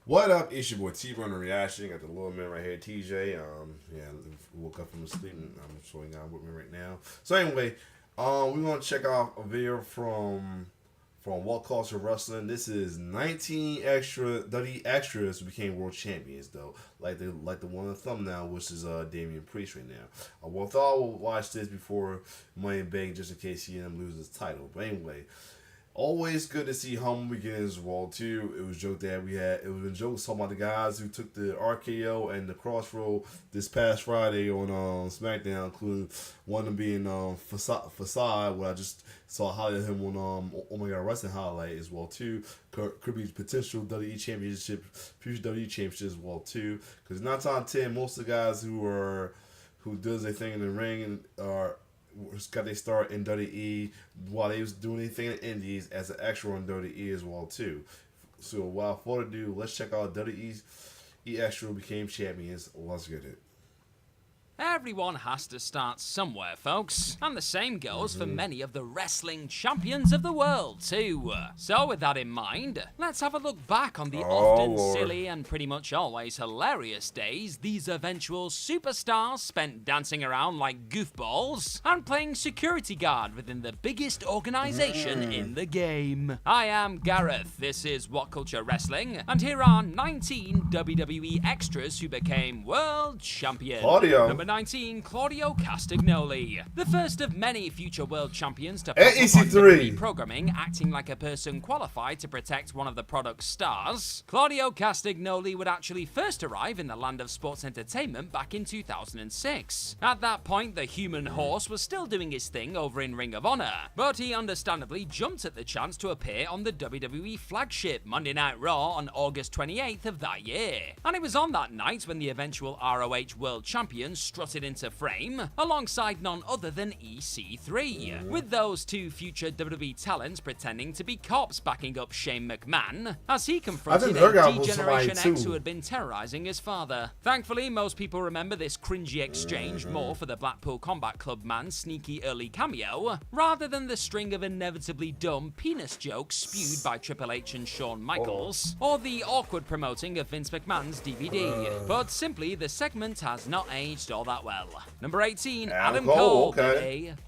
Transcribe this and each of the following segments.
What up? It's your boy T-Bone Reaction. Got the little man right here, TJ. Yeah, woke up from sleep and I'm showing out with me right now. So anyway, we're gonna check out a video from What Culture Wrestling. This is 19 extra WWE extras who became world champions though. Like the one on the thumbnail, which is Damian Priest right now. Thought I would watch this before Money in Bank just in case he ended up losing his title. But anyway. Always good to see humble beginnings as well too. It was a joke that we had. It was a joke talking about the guys who took the RKO and the Crossroad this past Friday on SmackDown, including one of them being Facade, where I just saw highlight him on Oh My God Wrestling highlight as well too. Could be potential WWE championship, future WWE championship as well too. Because 9 times out of 10, most of the guys who does their thing in the ring are got their start in WWE while they was doing anything in the Indies as an extra on WWE as well too. So without further ado, let's check out WWE's extra became champions. Let's get it. Everyone has to start somewhere, folks. And the same goes for many of the wrestling champions of the world, too. So with that in mind, let's have a look back on the often silly and pretty much always hilarious days these eventual superstars spent dancing around like goofballs and playing security guard within the biggest organization in the game. I am Gareth, this is What Culture Wrestling, and here are 19 WWE extras who became world champions. Number 19, Claudio Castagnoli. The first of many future world champions to pop up on WWE programming, acting like a person qualified to protect one of the product's stars. Claudio Castagnoli would actually first arrive in the land of sports entertainment back in 2006. At that point, the human horse was still doing his thing over in Ring of Honor, but he understandably jumped at the chance to appear on the WWE flagship Monday Night Raw on August 28th of that year. And it was on that night when the eventual ROH World Champion strutted into frame alongside none other than EC3, with those two future WWE talents pretending to be cops backing up Shane McMahon as he confronted a D-Generation X who had been terrorizing his father. Thankfully, most people remember this cringy exchange more for the Blackpool Combat Club man's sneaky early cameo rather than the string of inevitably dumb penis jokes spewed by Triple H and Shawn Michaels, or the awkward promoting of Vince McMahon's DVD. But simply, the segment has not aged all that well. Number 18, Adam Cole.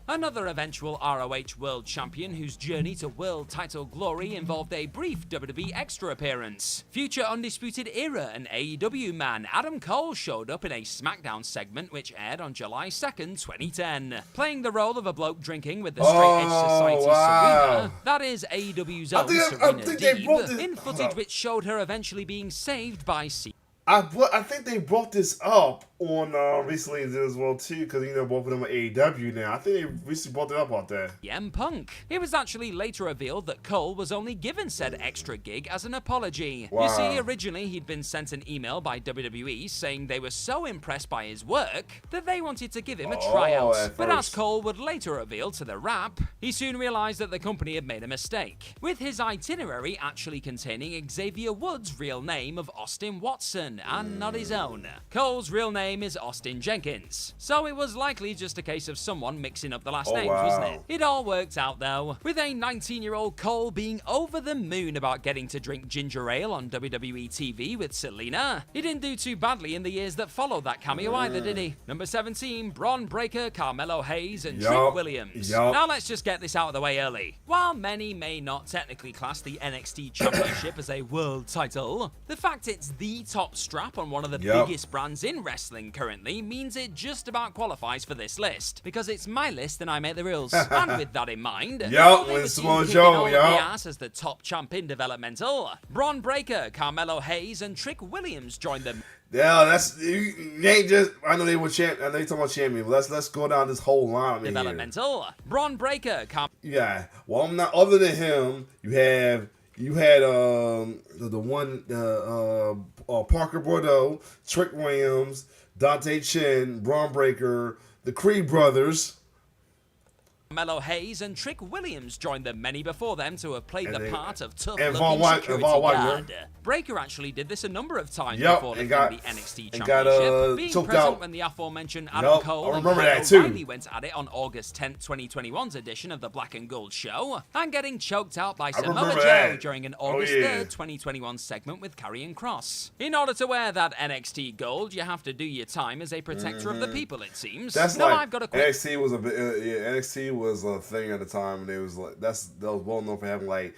Another eventual ROH World Champion whose journey to world title glory involved a brief WWE extra appearance. Future Undisputed Era and AEW man Adam Cole showed up in a SmackDown segment which aired on July 2nd, 2010, playing the role of a bloke drinking with the Straight Edge Society Serena, that is AEW's own Serena Deeb, in footage which showed her eventually being saved by I think they brought this up on recently as well too, because both of them are AEW now. I think they recently brought it up about that. CM Punk. It was actually later revealed that Cole was only given said extra gig as an apology. You see, originally he'd been sent an email by WWE saying they were so impressed by his work that they wanted to give him a tryout. But as Cole would later reveal to the Wrap, he soon realized that the company had made a mistake, with his itinerary actually containing Xavier Woods' real name of Austin Watson and not his own. Cole's real name is Austin Jenkins, so it was likely just a case of someone mixing up the last names, wasn't it? It all worked out though, with a 19-year-old Cole being over the moon about getting to drink ginger ale on WWE TV with Selena. He didn't do too badly in the years that followed that cameo either, did he? Number 17, Bron Breakker, Carmelo Hayes, and Trick Williams. Now let's just get this out of the way early. While many may not technically class the NXT Championship as a world title, the fact it's the top strap on one of the biggest brands in wrestling currently means it just about qualifies for this list, because it's my list and I make the rules. And with that in mind, when Samoa Joe, the ass as the top champ in developmental, Bron Breakker, Carmelo Hayes, and Trick Williams joined them. Yeah, that's you ain't just. I know they were champ. I know you talking about champion. But let's go down this whole line. Developmental, Bron Breakker. Well, I'm not. Other than him, you had the one Parker Bordeaux, Trick Williams, Dante Chen, Bron Breakker, the Creed brothers. Mello Hayes and Trick Williams joined the many before them to have played the part of tough-looking Von security White, guard. Breaker actually did this a number of times Yep, before and lifting got- the NXT and Championship, got, being choked present out. when the aforementioned Adam Yup, Cole I and remember Kyle that too. O'Reilly went at it on August 10th, 2021's edition of the Black and Gold Show, and getting choked out by Samoa remember Joe that. during an Oh, August yeah. 3rd, 2021 segment with Karrion Kross. In order to wear that NXT gold, you have to do your time as a protector of the people, it seems. That's Now like I've got a quick NXT was a bit. NXT was a thing at the time, and it was like that was well known for having like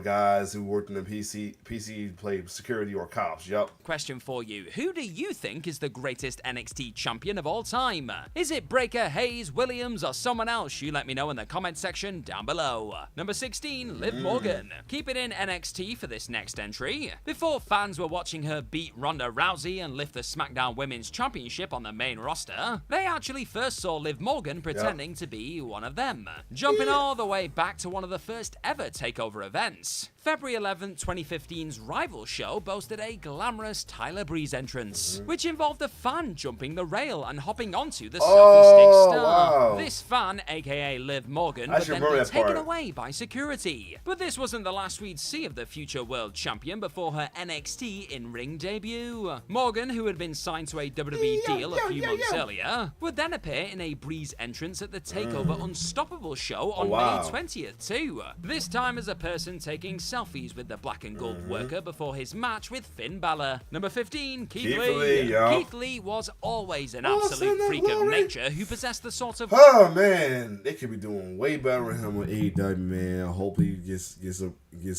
guys who worked in the PC played security or cops. Yup. question for you. Who do you think is the greatest NXT champion of all time? Is it Breaker, Hayes, Williams, or someone else? You let me know in the comment section down below. Number 16, Liv Morgan. Keep it in NXT for this next entry. Before fans were watching her beat Ronda Rousey and lift the SmackDown Women's Championship on the main roster, they actually first saw Liv Morgan pretending to be one of them. Jumping all the way back to one of the first ever TakeOver events. February 11th, 2015's Rival show boasted a glamorous Tyler Breeze entrance, which involved a fan jumping the rail and hopping onto the selfie stick star. Wow. This fan, aka Liv Morgan, I would should then remember be that taken part. away by security. But this wasn't the last we'd see of the future world champion before her NXT in-ring debut. Morgan, who had been signed to a WWE deal a few months earlier, would then appear in a Breeze entrance at the TakeOver Unstoppable show on wow. May 20th too. This time as a person taking selfies with the black and gold worker before his match with Finn Balor. Number 15, Keith Lee. yo. Keith Lee was always an Oh, absolute send that freak of glory. nature who possessed the sort of Oh man, they could be doing way better with him with AEW, man. I hope he gets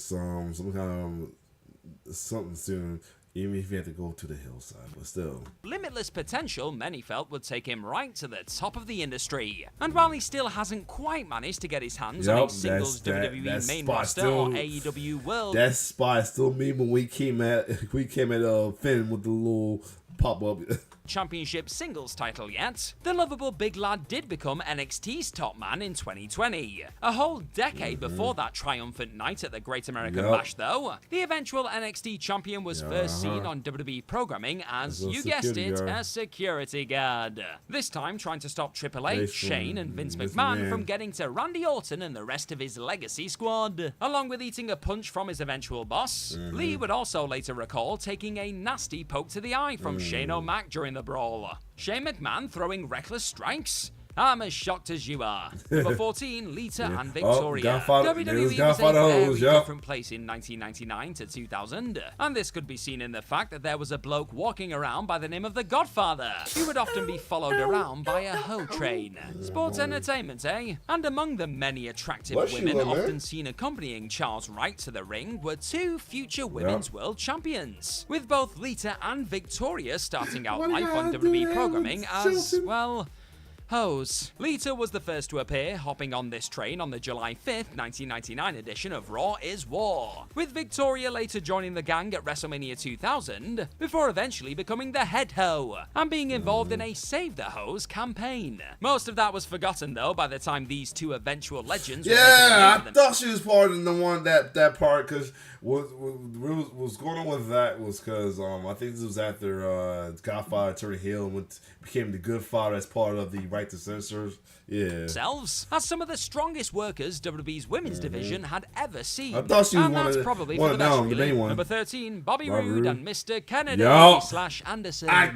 some kind of something soon. Even if you have to go to the hillside, but still. limitless potential many felt would take him right to the top of the industry. And while he still hasn't quite managed to get his hands on a singles WWE main roster or AEW World, That spot still me when we came at Finn with the little pop up. Championship singles title yet, the lovable big lad did become NXT's top man in 2020. A whole decade before that triumphant night at the Great American Bash though, the eventual NXT champion was first seen on WWE programming as, you guessed it, a security guard. This time trying to stop Triple H, Shane and Vince McMahon from getting to Randy Orton and the rest of his legacy squad. Along with eating a punch from his eventual boss, Lee would also later recall taking a nasty poke to the eye from Shane O'Mac during the brawl. Shane McMahon throwing reckless strikes? I'm as shocked as you are. Number 14, Lita and Victoria. WWE was a very different place in 1999 to 2000, and this could be seen in the fact that there was a bloke walking around by the name of the Godfather, who would often be followed around by a hoe train. Sports entertainment, eh? And among the many attractive women often seen accompanying Charles Wright to the ring were two future Women's World Champions, with both Lita and Victoria starting out life on WWE programming as, well, hoes. Lita was the first to appear, hopping on this train on the July 5th, 1999 edition of Raw is War, with Victoria later joining the gang at WrestleMania 2000, before eventually becoming the head hoe, and being involved in a Save the Hoes campaign. Most of that was forgotten though by the time these two eventual legends were making a name I for them. thought she was part of the one that part because what was going on with that was because I think this was after Godfather turned heel and became the Good Father as part of the Right to Censor. Yeah. Themselves as some of the strongest workers WWE's women's division had ever seen. I thought she was and one that's of the, probably one for of the best, them, the really. main one. Number 13, Bobby Roode and Mr. Kennedy / Anderson. I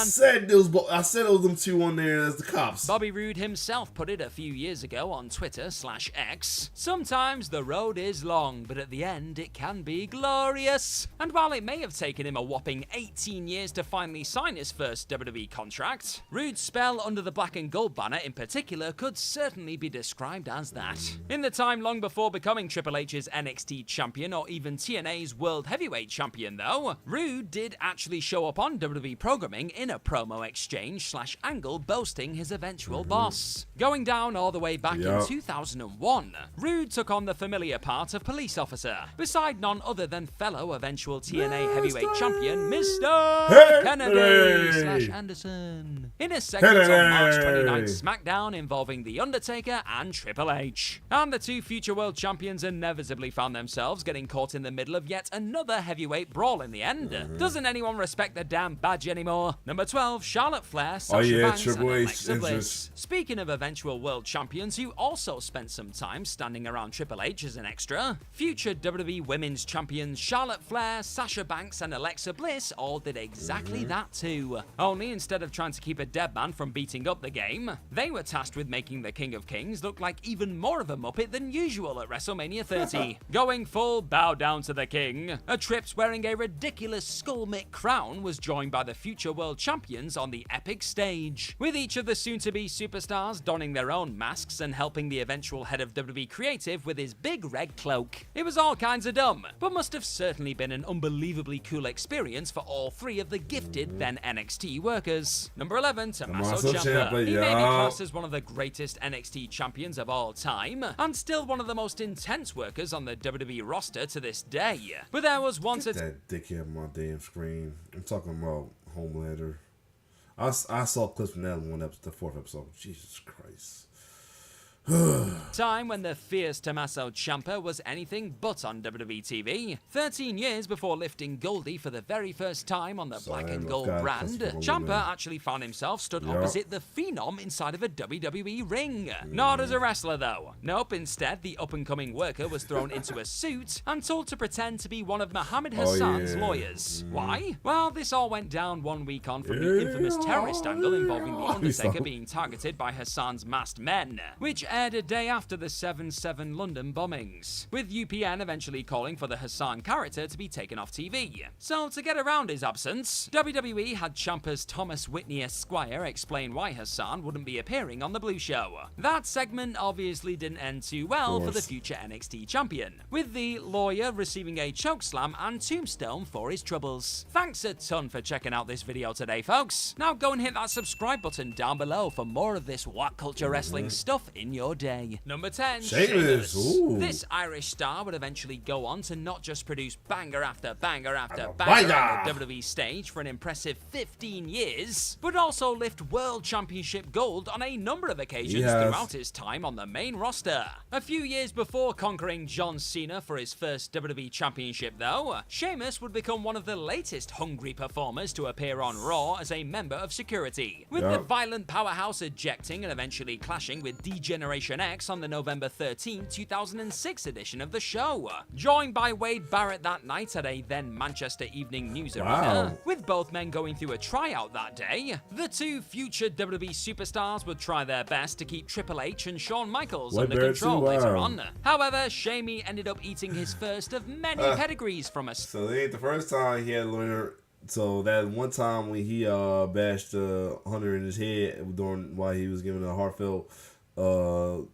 said it was them two on there as the cops. Bobby Roode himself put it a few years ago on Twitter /X. Sometimes the road is long, but at the end it can be glorious. And while it may have taken him a whopping 18 years to finally sign his first WWE contract, Roode's spell under the black and gold banner in particular could certainly be described as that. In the time long before becoming Triple H's NXT champion or even TNA's World Heavyweight champion though, Roode did actually show up on WWE programming in a promo exchange /angle boasting his eventual boss. Going down all the way back in 2001, Roode took on the familiar part of police officer, beside none other than fellow eventual TNA heavyweight champion Mr. Kennedy /Anderson. In a segment on March 29th SmackDown involving The Undertaker and Triple H. And the two future world champions inevitably found themselves getting caught in the middle of yet another heavyweight brawl in the end. Doesn't anyone respect the damn badge anymore? Number 12, Charlotte Flair, Sasha Banks, and Alexa Bliss. Speaking of eventual world champions who also spent some time standing around Triple H as an extra, future WWE Women's Champions Charlotte Flair, Sasha Banks, and Alexa Bliss all did exactly that too. Only instead of trying to keep a dead man from beating up the game, they were tasked with making the King of Kings look like even more of a muppet than usual at WrestleMania 30. Going full bow down to the king, a Trips wearing a ridiculous skull mitt crown was joined by the future world champions on the epic stage, with each of the soon-to-be superstars donning their own masks and helping the eventual head of WWE Creative with his big red cloak. It was all kinds of dumb, but must have certainly been an unbelievably cool experience for all three of the gifted then NXT workers. Number 11, Tommaso Ciampa. He may be classed as one of the greatest NXT champions of all time, and still one of the most intense workers on the WWE roster to this day. But there was once a that dickhead on my damn screen. I'm talking about Homelander. I saw clips from that one episode, the 4th episode. Jesus Christ. time when the fierce Tommaso Ciampa was anything but on WWE TV. 13 years before lifting Goldie for the very first time on the black and gold brand, Ciampa actually found himself stood opposite the Phenom inside of a WWE ring. Not as a wrestler though. Nope, instead the up-and-coming worker was thrown into a suit and told to pretend to be one of Muhammad Hassan's lawyers. Why? Well, this all went down 1 week on from the infamous terrorist angle involving The Undertaker being targeted by Hassan's masked men, which aired a day after the 7/7 London bombings, with UPN eventually calling for the Hassan character to be taken off TV. So to get around his absence, WWE had Ciampa's Thomas Whitney Esquire explain why Hassan wouldn't be appearing on the Blue Show. That segment obviously didn't end too well for the future NXT champion, with the lawyer receiving a chokeslam and tombstone for his troubles. Thanks a ton for checking out this video today, folks. Now go and hit that subscribe button down below for more of this What Culture Wrestling stuff in your day. Number 10, Sheamus. This Irish star would eventually go on to not just produce banger after banger after banger on the WWE stage for an impressive 15 years, but also lift World Championship gold on a number of occasions throughout his time on the main roster. A few years before conquering John Cena for his first WWE Championship though, Sheamus would become one of the latest hungry performers to appear on Raw as a member of security, with the violent powerhouse ejecting and eventually clashing with D-Generation X on the November 13, 2006 edition of the show. Joined by Wade Barrett that night at a then Manchester Evening News Arena, with both men going through a tryout that day, the two future WWE superstars would try their best to keep Triple H and Shawn Michaels under control later on. However, Shamey ended up eating his first of many pedigrees from a... So it ain't the first time he had learned. So that one time when he bashed Hunter in his head while he was giving a heartfelt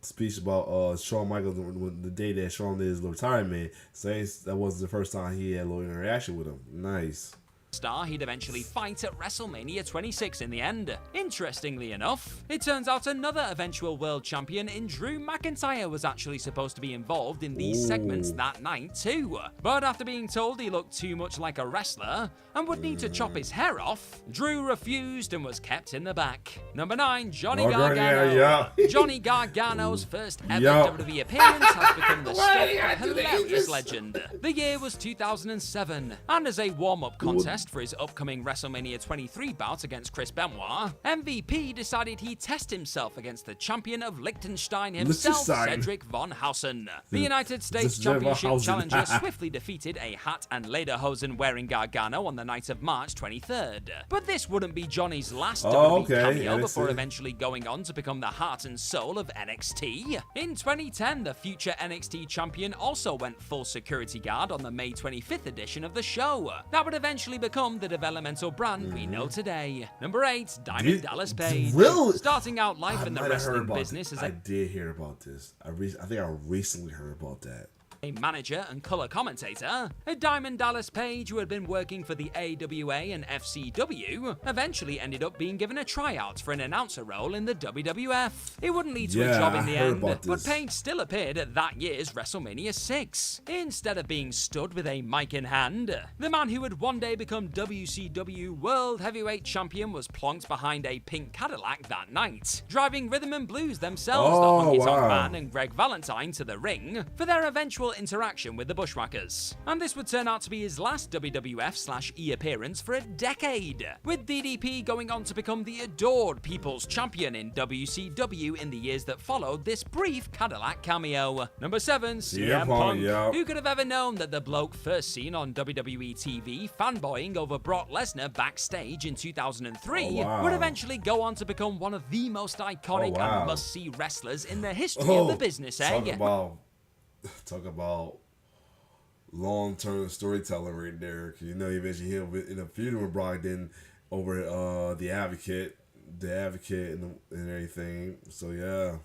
speech about Shawn Michaels the day that Shawn did his retirement, saying that wasn't the first time he had a little interaction with him. Nice. Star he'd eventually fight at WrestleMania 26 in the end. Interestingly enough, it turns out another eventual world champion in Drew McIntyre was actually supposed to be involved in these segments that night too. But after being told he looked too much like a wrestler and would need to chop his hair off, Drew refused and was kept in the back. Number 9, Johnny Gargano. Johnny Gargano's first ever WWE appearance has become the stuff of hilarious legend. The year was 2007, and as a warm-up contest for his upcoming WrestleMania 23 bout against Chris Benoit, MVP decided he'd test himself against the champion of Liechtenstein himself, Cedric Von Hausen. The United States Championship challenger swiftly defeated a hat and lederhosen wearing Gargano on the night of March 23rd. But this wouldn't be Johnny's last WWE cameo before eventually going on to become the heart and soul of NXT. In 2010, the future NXT champion also went full security guard on the May 25th edition of the show. That would eventually become the developmental brand we know today. Number 8, Diamond Dallas Page. Starting out life in the wrestling business as I did hear about this. I think I recently heard about that. a manager and color commentator, a Diamond Dallas Page who had been working for the AWA and FCW, eventually ended up being given a tryout for an announcer role in the WWF. It wouldn't lead to a job in the end, but Page still appeared at that year's WrestleMania 6. Instead of being stood with a mic in hand, the man who would one day become WCW World Heavyweight Champion was plonked behind a pink Cadillac that night, driving Rhythm and Blues themselves, the Honky Tonk Man and Greg Valentine, to the ring for their eventual interaction with the Bushwhackers. And this would turn out to be his last WWF/E appearance for a decade, with DDP going on to become the adored People's Champion in WCW in the years that followed this brief Cadillac cameo. Number 7, CM Punk. Who could have ever known that the bloke first seen on WWE TV fanboying over Brock Lesnar backstage in 2003 would eventually go on to become one of the most iconic and must-see wrestlers in the history of the business, Talk about long-term storytelling right there. Cause you know, you mentioned him in a feud with Brock, then over the Advocate, and everything. So yeah.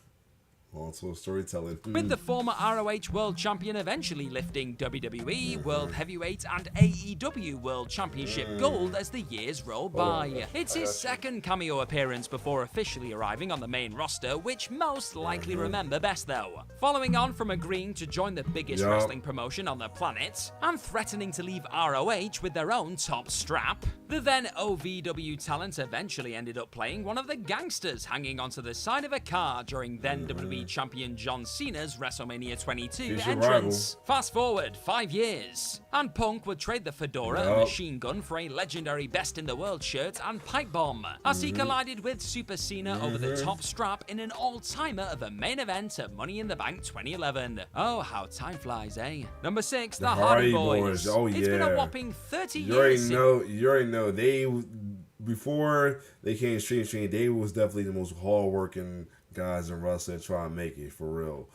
Also storytelling. With the former ROH World Champion eventually lifting WWE World Heavyweight and AEW World Championship gold as the years roll by. It's his second cameo appearance before officially arriving on the main roster, which most likely remember best though. Following on from agreeing to join the biggest wrestling promotion on the planet and threatening to leave ROH with their own top strap, the then OVW talent eventually ended up playing one of the gangsters hanging onto the side of a car during then WWE Champion John Cena's WrestleMania 22 entrance. Fast forward 5 years, and Punk would trade the fedora and machine gun for a legendary Best in the World shirt and pipe bomb, as he collided with Super Cena over the top strap in an all-timer of a main event at Money in the Bank 2011. Oh, how time flies, eh? Number 6, the Hardy Boys. Oh yeah. It's been a whopping 30 years. You already know. They, before they came stream, they was definitely the most hard-working guys in wrestling trying to make it for real.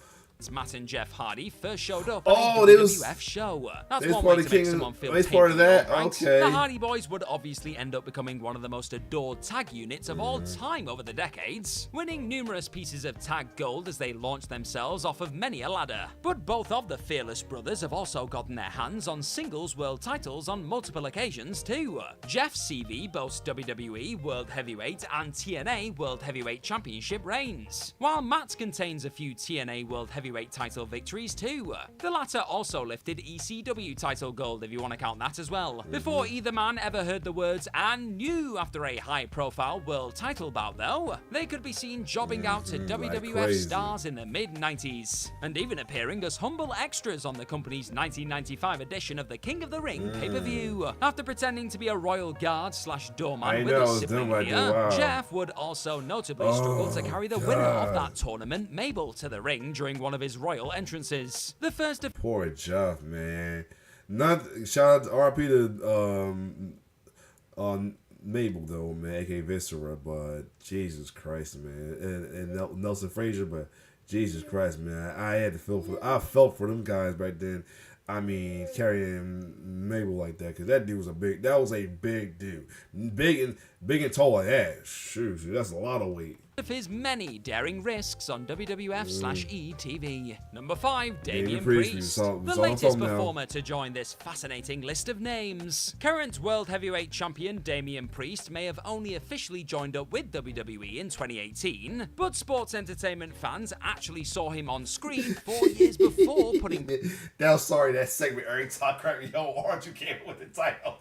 Matt and Jeff Hardy first showed up on a WWF show. That's one way to make someone feel part of that. Right? Okay. The Hardy Boys would obviously end up becoming one of the most adored tag units of all time over the decades, winning numerous pieces of tag gold as they launched themselves off of many a ladder. But both of the Fearless Brothers have also gotten their hands on singles world titles on multiple occasions too. Jeff's CV boasts WWE World Heavyweight and TNA World Heavyweight Championship reigns, while Matt contains a few TNA World Heavyweight title victories too. The latter also lifted ECW title gold, if you want to count that as well, before either man ever heard the words "and new" after a high-profile world title bout though. They could be seen jobbing out to WWF stars in the mid-90s, and even appearing as humble extras on the company's 1995 edition of the King of the Ring pay-per-view. After pretending to be a royal guard / doorman with a sibling here, Jeff would also notably struggle to carry the winner of that tournament, Mabel, to the ring during one of his royal entrances. The first of poor Jeff, man. Not shout out to RP to Mabel though, man, aka Viscera, but Jesus Christ, man, and Nelson Frazier, but Jesus Christ, man, I felt for them guys back then. I mean, carrying Mabel like that, because that dude was a big dude, big and tall like that. Shoot, that's a lot of weight. Of his many daring risks on WWF/E TV. Number 5, Damian Priest, the latest performer to join this fascinating list of names. Current World Heavyweight Champion Damian Priest may have only officially joined up with WWE in 2018, but sports entertainment fans actually saw him on screen 4 years before putting that segment every time cracked me. Yo, aren't you came with the title?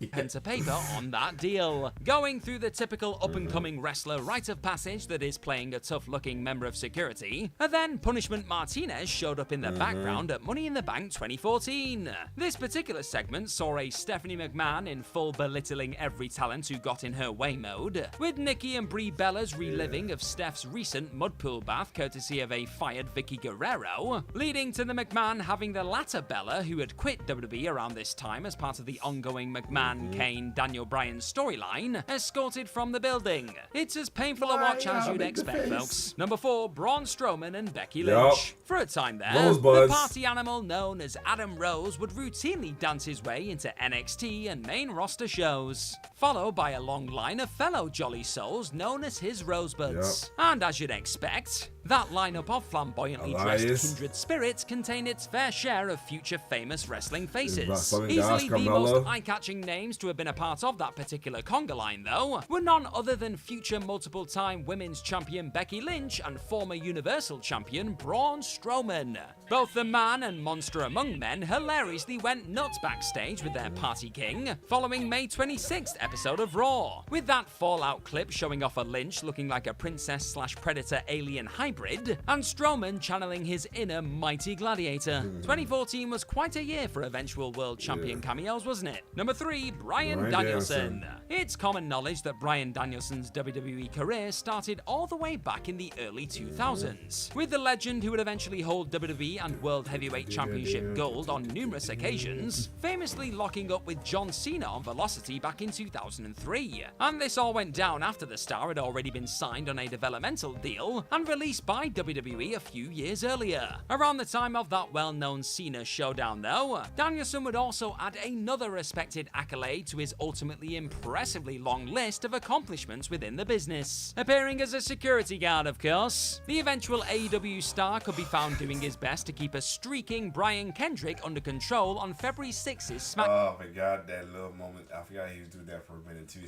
pen to paper on that deal. Going through the typical up-and-coming wrestler rite of passage that is playing a tough-looking member of security, and then Punishment Martinez showed up in the background at Money in the Bank 2014. This particular segment saw a Stephanie McMahon in full belittling every talent who got in her way mode, with Nikki and Brie Bella's reliving of Steph's recent mudpool bath courtesy of a fired Vicky Guerrero, leading to the McMahon having the latter Bella, who had quit WWE around this time as part of the ongoing McMahon, Kane, Daniel Bryan storyline, escorted from the building. It's as painful a watch as you'd expect, folks. Number 4, Braun Strowman and Becky Lynch. For a time there, the party animal known as Adam Rose would routinely dance his way into NXT and main roster shows, followed by a long line of fellow jolly souls known as his Rosebuds. And as you'd expect, That lineup of flamboyantly dressed Elias. kindred spirits contained its fair share of future famous wrestling faces. Southern Easily Goss, the Carmella. most eye-catching names to have been a part of that particular conga line, though, were none other than future multiple-time women's champion Becky Lynch and former Universal champion Braun Strowman. Both the man and monster among men hilariously went nuts backstage with their party king following May 26th episode of Raw, with that Fallout clip showing off a Lynch looking like a princess/predator alien hybrid, and Strowman channeling his inner mighty gladiator. 2014 was quite a year for eventual world champion cameos, wasn't it? Number 3, Bryan Danielson. It's common knowledge that Bryan Danielson's WWE career started all the way back in the early 2000s, with the legend who would eventually hold WWE and World Heavyweight Championship gold on numerous occasions, famously locking up with John Cena on Velocity back in 2003. And this all went down after the star had already been signed on a developmental deal and released by WWE a few years earlier. Around the time of that well-known Cena showdown, though, Danielson would also add another respected accolade to his ultimately impressively long list of accomplishments within the business, appearing as a security guard, of course. The eventual AEW star could be found doing his best to keep a streaking Brian Kendrick under control on February 6th's SmackDown. Oh my God, that little moment. I forgot he was doing that for a minute too.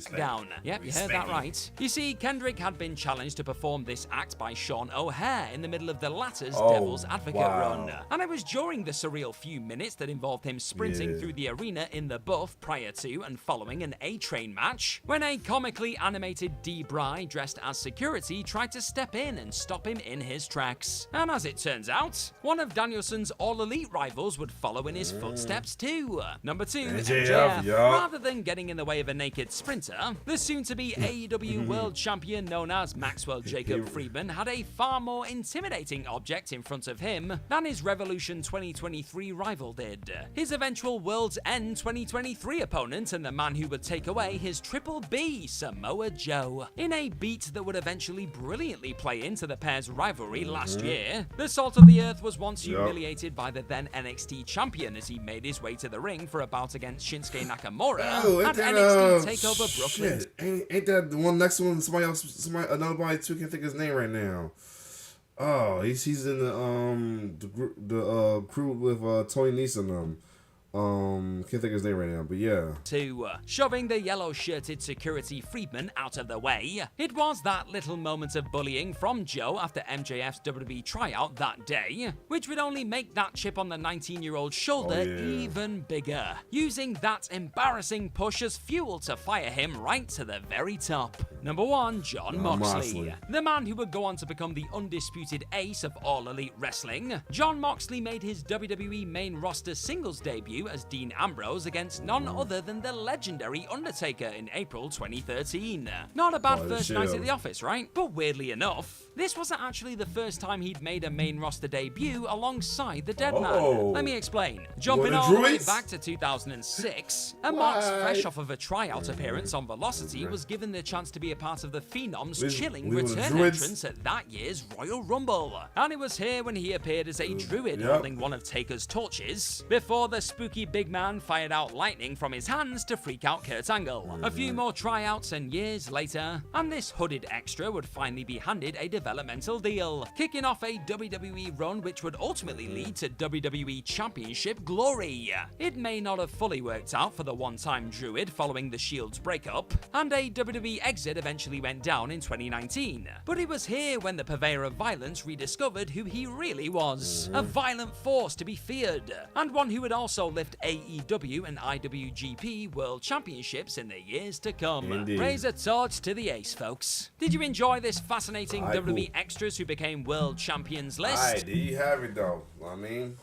Yep, you heard that right. You see, Kendrick had been challenged to perform this act by Sean O'Hare in the middle of the latter's Devil's Advocate run. And it was during the surreal few minutes that involved him sprinting through the arena in the buff prior to and following an A-Train match, when a comically animated D-Bry dressed as security tried to step in and stop him in his tracks. And as it turns out, one of Danielson's all-elite rivals would follow in his footsteps too. Number 2, MJF. Rather than getting in the way of a naked sprinter, the soon-to-be AEW World Champion known as Maxwell Jacob Friedman had a far more intimidating object in front of him than his Revolution 2023 rival did. His eventual World's End 2023 opponent and the man who would take away his Triple B, Samoa Joe. In a beat that would eventually brilliantly play into the pair's rivalry last year, the Salt of the Earth was once humiliated by the then NXT champion as he made his way to the ring for a bout against Shinsuke Nakamura at NXT TakeOver Brooklyn. Shit, ain't that the one next one? Another body too. Can't think of his name right now. Oh, he's in the crew with Tony Nese. Can't think of his name right now, but yeah. Shoving the yellow-shirted security Friedman out of the way, it was that little moment of bullying from Joe after MJF's WWE tryout that day, which would only make that chip on the 19-year-old's shoulder even bigger, using that embarrassing push as fuel to fire him right to the very top. Number 1, Jon Moxley. The man who would go on to become the undisputed ace of All Elite Wrestling. Jon Moxley made his WWE main roster singles debut as Dean Ambrose against none other than the legendary Undertaker in April 2013. Not a bad first night at the office, right? But weirdly enough, this wasn't actually the first time he'd made a main roster debut alongside the Dead Man. Let me explain. Jumping all the way back to 2006, Mox, fresh off of a tryout appearance on Velocity, was given the chance to be a part of the Phenom's chilling return entrance at that year's Royal Rumble. And it was here when he appeared as a druid holding one of Taker's torches, before the spooky big man fired out lightning from his hands to freak out Kurt Angle. A few more tryouts and years later, and this hooded extra would finally be handed a developmental deal, kicking off a WWE run which would ultimately lead to WWE Championship glory. It may not have fully worked out for the one-time druid following the Shield's breakup, and a WWE exit eventually went down in 2019, but it was here when the purveyor of violence rediscovered who he really was, a violent force to be feared, and one who would also lift AEW and IWGP World Championships in the years to come. Indeed. Raise a torch to the ace, folks. Did you enjoy this fascinating WWE extras who became world champions list? Alright, there you have it though. I mean,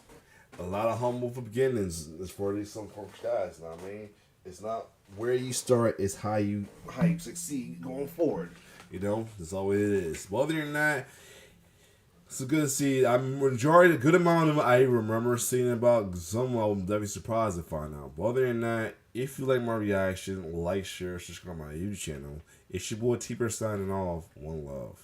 a lot of humble beginnings as for these some folks guys. I mean, it's not where you start, it's how you succeed going forward. You know, that's all it is. But other than that, it's good to see. I'm enjoying a good amount of it. I remember seeing about some of them. Definitely surprised to find out. But other than that, if you like my reaction, like, share, subscribe to my YouTube channel. It's your boy T-Bird signing off. One love.